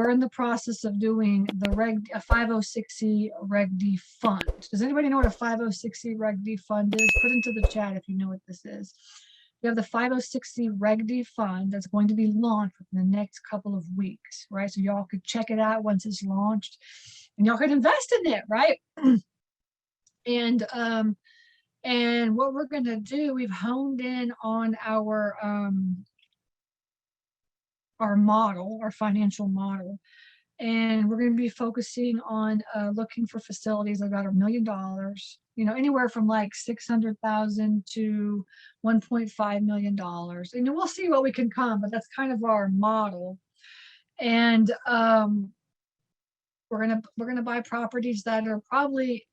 we're in the process of doing a 506c Reg D fund. Does anybody know what a 506c Reg D fund is? Put into the chat if you know what this is. We have the 506c Reg D fund that's going to be launched within the next couple of weeks, right? So y'all could check it out once it's launched, and y'all could invest in it, right? And what we're going to do, we've honed in on our model, our financial model. And we're going to be focusing on looking for facilities that got $1 million, you know, anywhere from like 600,000 to $1.5 million. And we'll see what we can come, but that's kind of our model. And we're gonna buy properties that are probably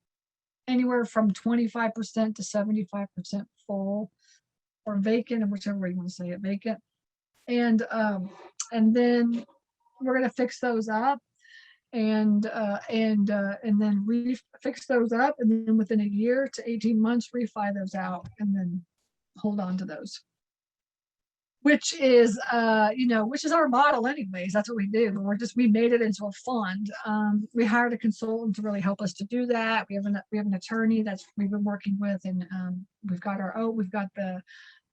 anywhere from 25% to 75% full or vacant, and whichever way you want to say it, vacant. And then we're going to fix those up and then fix those up, and then within a year to 18 months refi those out and then hold on to those, which is which is our model anyways. That's what we do. We made it into a fund. We hired a consultant to really help us to do that. We have an attorney that's we've been working with, and we've got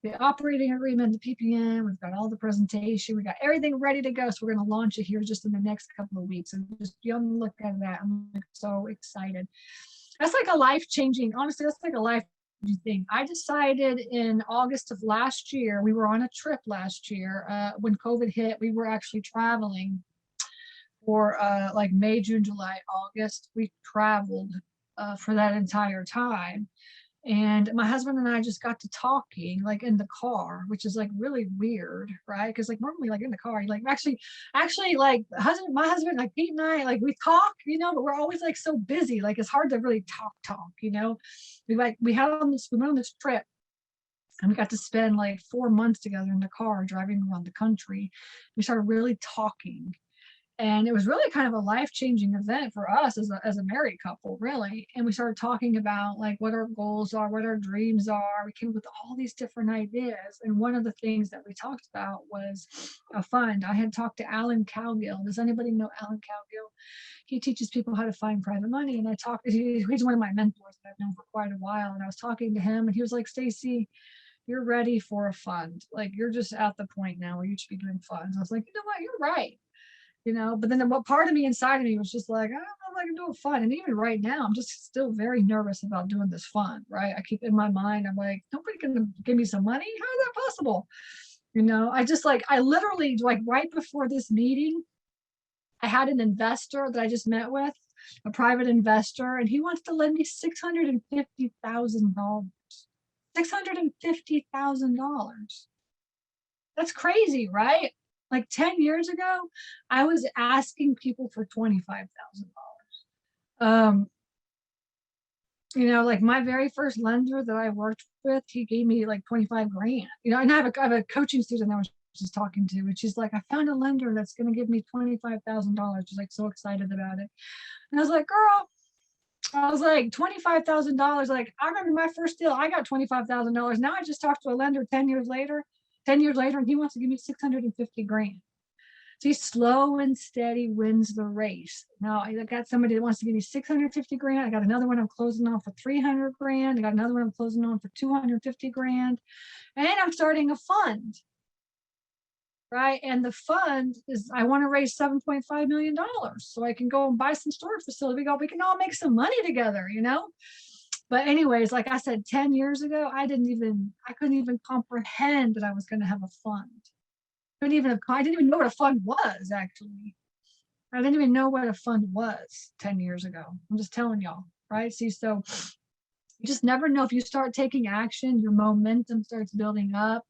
the operating agreement, the PPN, we've got all the presentation, we got everything ready to go. So we're going to launch it here just in the next couple of weeks. And just be on the look at that. I'm so excited. That's like a life-changing, honestly, that's like a life-changing thing. I decided in August of last year, we were on a trip last year. When COVID hit, we were actually traveling for like May, June, July, August. We traveled for that entire time. And my husband and I just got to talking like in the car, which is like really weird, right? Because like normally like in the car, like actually like my husband, like Pete and I, like we talk, you know, but we're always like so busy. Like it's hard to really talk, you know. We went on this trip, and we got to spend like 4 months together in the car driving around the country. We started really talking. And it was really kind of a life-changing event for us as a married couple, really. And we started talking about like what our goals are, what our dreams are. We came up with all these different ideas. And one of the things that we talked about was a fund. I had talked to Alan Cowgill. Does anybody know Alan Cowgill? He teaches people how to find private money. And he's one of my mentors that I've known for quite a while. And I was talking to him, and he was like, Stacy, you're ready for a fund. Like you're just at the point now where you should be doing funds. I was like, you know what, you're right. You know, but then what part of me inside of me was just like, I don't know if I can do a fund. And even right now, I'm just still very nervous about doing this fund, right? I keep in my mind, I'm like, nobody can give me some money. How is that possible? You know, I literally, like right before this meeting, I had an investor that I just met with, a private investor, and he wants to lend me $650,000. $650,000. That's crazy, right? Like 10 years ago, I was asking people for $25,000. You know, like my very first lender that I worked with, he gave me like 25 grand. You know, and I have a coaching student that I was just talking to, and she's like, I found a lender that's going to give me $25,000. She's like so excited about it. And I was like, girl, $25,000. Like, I remember my first deal, I got $25,000. Now I just talked to a lender 10 years later, and he wants to give me 650 grand. See, slow and steady wins the race. Now I got somebody that wants to give me 650 grand. I got another one I'm closing on for 300 grand. I got another one I'm closing on for 250 grand. And I'm starting a fund. Right. And the fund is, I want to raise $7.5 million so I can go and buy some storage facility. We can all make some money together, you know? But anyways, like I said, 10 years ago, I couldn't even comprehend that I was going to have a fund. I didn't even know what a fund was, actually. I didn't even know what a fund was 10 years ago. I'm just telling y'all, right? See, so you just never know. If you start taking action, your momentum starts building up.